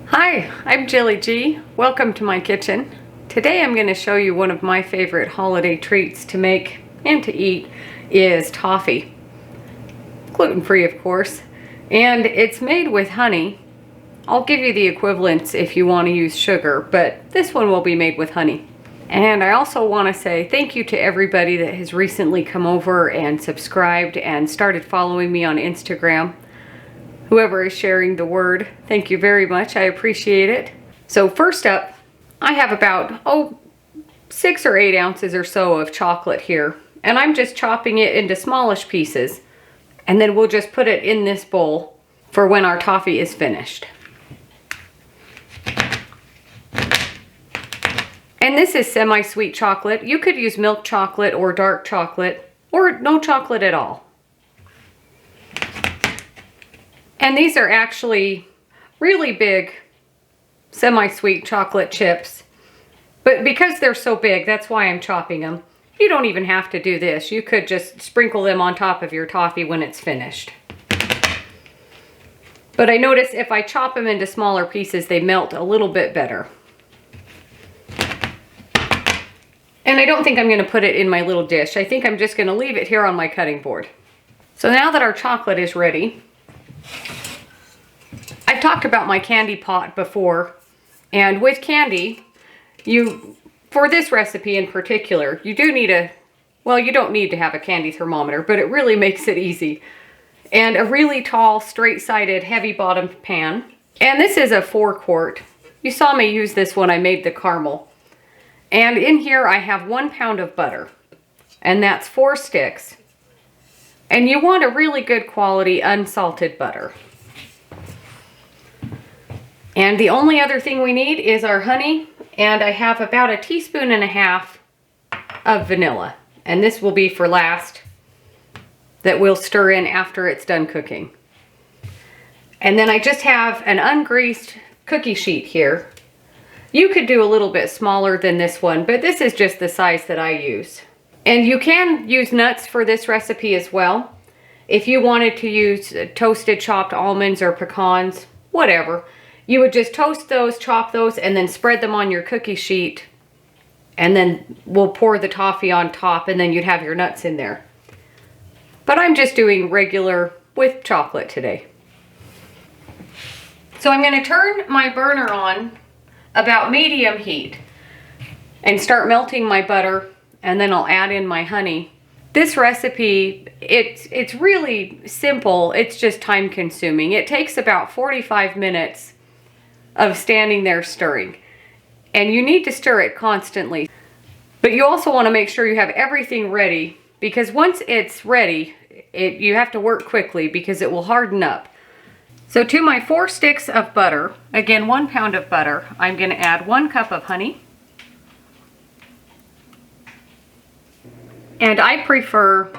Hi, I'm Jilly G. Welcome to my kitchen. Today I'm going to show you one of my favorite holiday treats to make and to eat is toffee. Gluten-free, of course, and it's made with honey. I'll give you the equivalents if you want to use sugar, but this one will be made with honey. And I also want to say thank you to everybody that has recently come over and subscribed and started following me on Instagram. Whoever is sharing the word, thank you very much. I appreciate it. So first up, I have about 6 or 8 ounces or so of chocolate here, and I'm just chopping it into smallish pieces, and then we'll just put it in this bowl for when our toffee is finished. And this is semi-sweet chocolate. You could use milk chocolate or dark chocolate or no chocolate at all. And these are actually really big semi-sweet chocolate chips. But because they're so big, that's why I'm chopping them. You don't even have to do this. You could just sprinkle them on top of your toffee when it's finished. But I notice if I chop them into smaller pieces, they melt a little bit better. And I don't think I'm going to put it in my little dish. I think I'm just going to leave it here on my cutting board. So now that our chocolate is ready, I've talked about my candy pot before, and with candy, for this recipe in particular, you do need you don't need to have a candy thermometer, but it really makes it easy. And a really tall, straight-sided, heavy-bottomed pan. And this is a 4-quart. You saw me use this when I made the caramel. And in here I have 1 pound of butter, and that's 4 sticks. And you want a really good quality unsalted butter. And the only other thing we need is our honey, and I have about 1.5 teaspoons of vanilla. And this will be for last, that we'll stir in after it's done cooking. And then I just have an ungreased cookie sheet here. You could do a little bit smaller than this one, but this is just the size that I use. And you can use nuts for this recipe as well. If you wanted to use toasted chopped almonds or pecans, whatever. You would just toast those, chop those, and then spread them on your cookie sheet. And then we'll pour the toffee on top, and then you'd have your nuts in there. But I'm just doing regular with chocolate today. So I'm going to turn my burner on about medium heat and start melting my butter, and then I'll add in my honey. This recipe, it's really simple. It's just time consuming. It takes about 45 minutes of standing there stirring. And you need to stir it constantly. But you also want to make sure you have everything ready, because once it's ready, you have to work quickly because it will harden up. So to my 4 sticks of butter, again 1 pound of butter, I'm going to add 1 cup of honey. And I prefer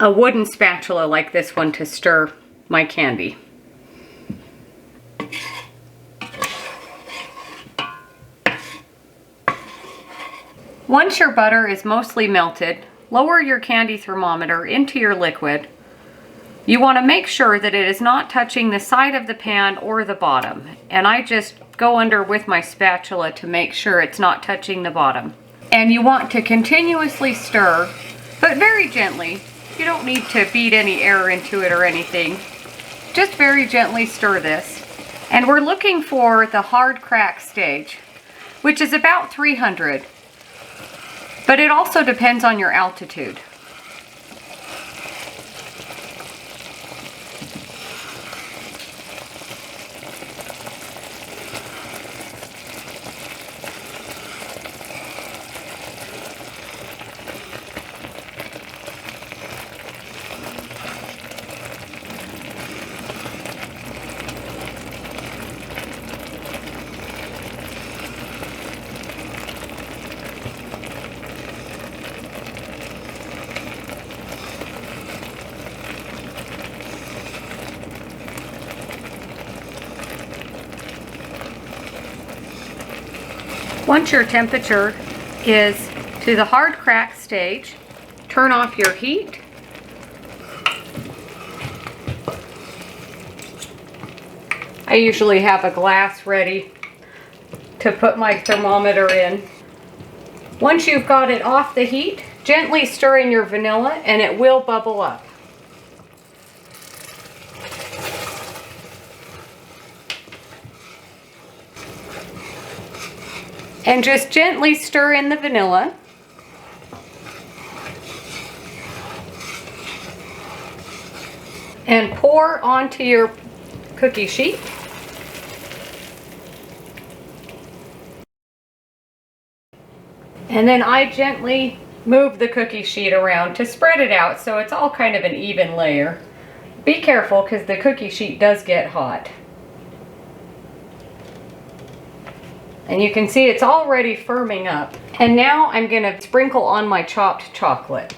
a wooden spatula like this one to stir my candy. Once your butter is mostly melted, lower your candy thermometer into your liquid. You want to make sure that it is not touching the side of the pan or the bottom. And I just go under with my spatula to make sure it's not touching the bottom. And you want to continuously stir, but very gently. You don't need to beat any air into it or anything. Just very gently stir this. And we're looking for the hard crack stage, which is about 300. But it also depends on your altitude. Once your temperature is to the hard crack stage, turn off your heat. I usually have a glass ready to put my thermometer in. Once you've got it off the heat, gently stir in your vanilla and it will bubble up. And just gently stir in the vanilla. And pour onto your cookie sheet. And then I gently move the cookie sheet around to spread it out so it's all kind of an even layer. Be careful because the cookie sheet does get hot. And you can see it's already firming up. And now I'm going to sprinkle on my chopped chocolate.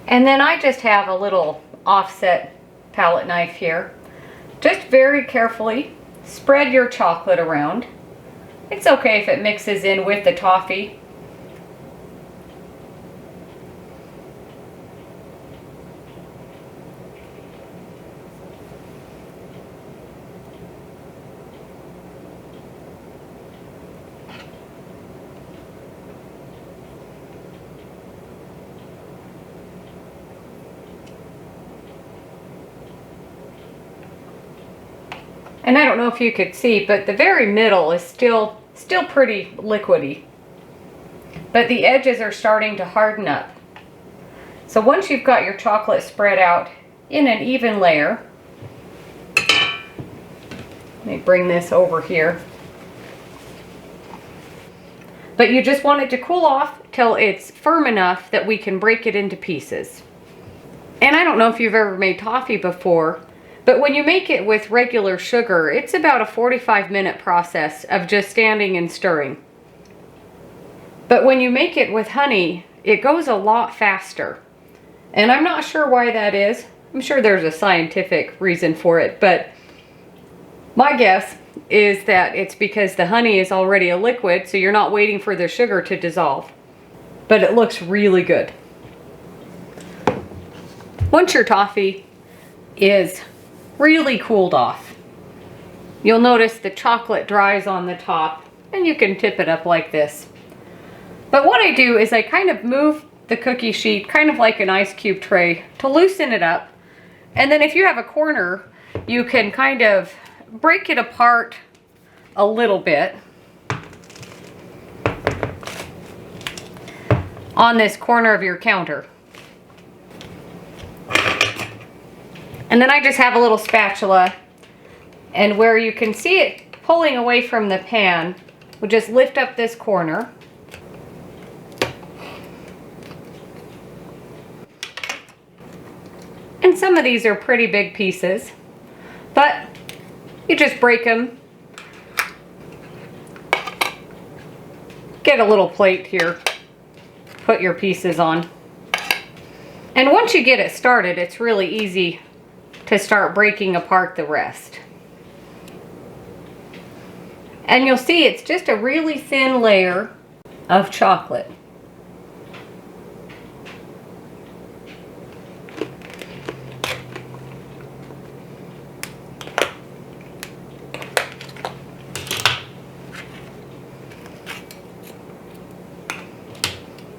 And then I just have a little offset palette knife here. Just very carefully spread your chocolate around. It's okay if it mixes in with the toffee. And I don't know if you could see, but the very middle is still pretty liquidy. But the edges are starting to harden up. So once you've got your chocolate spread out in an even layer, let me bring this over here. But you just want it to cool off till it's firm enough that we can break it into pieces. And I don't know if you've ever made toffee before, but when you make it with regular sugar, it's about a 45-minute process of just standing and stirring. But when you make it with honey, it goes a lot faster. And I'm not sure why that is. I'm sure there's a scientific reason for it, but my guess is that it's because the honey is already a liquid, so you're not waiting for the sugar to dissolve. But it looks really good. Once your toffee is really cooled off, you'll notice the chocolate dries on the top, and you can tip it up like this. But what I do is I kind of move the cookie sheet kind of like an ice cube tray to loosen it up, and then if you have a corner, you can kind of break it apart a little bit on this corner of your counter. And then I just have a little spatula, and where you can see it pulling away from the pan, we'll just lift up this corner. And some of these are pretty big pieces, but you just break them. Get a little plate here, put your pieces on. And once you get it started, it's really easy to start breaking apart the rest. And you'll see it's just a really thin layer of chocolate.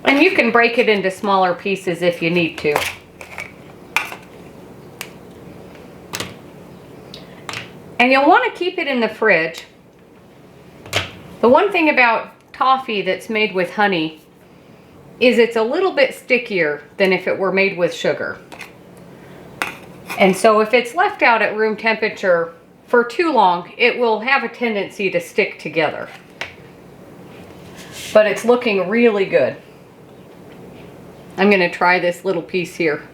And you can break it into smaller pieces if you need to. And you'll want to keep it in the fridge. The one thing about toffee that's made with honey is it's a little bit stickier than if it were made with sugar. And so if it's left out at room temperature for too long, it will have a tendency to stick together. But it's looking really good. I'm going to try this little piece here.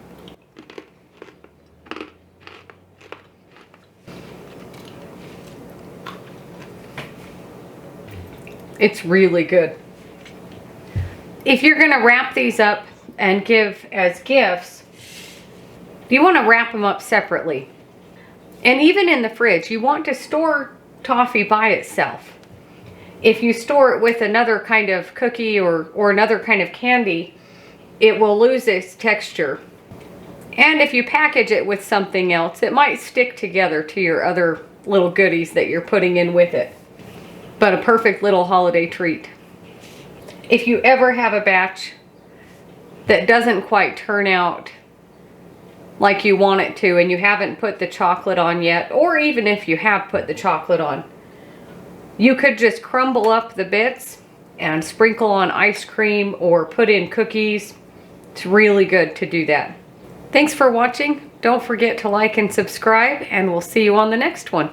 It's really good. If you're going to wrap these up and give as gifts, you want to wrap them up separately. And even in the fridge, you want to store toffee by itself. If you store it with another kind of cookie or another kind of candy, it will lose its texture. And if you package it with something else, it might stick together to your other little goodies that you're putting in with it. But a perfect little holiday treat. If you ever have a batch that doesn't quite turn out like you want it to and you haven't put the chocolate on yet, or even if you have put the chocolate on, you could just crumble up the bits and sprinkle on ice cream or put in cookies. It's really good to do that. Thanks for watching. Don't forget to like and subscribe, and we'll see you on the next one.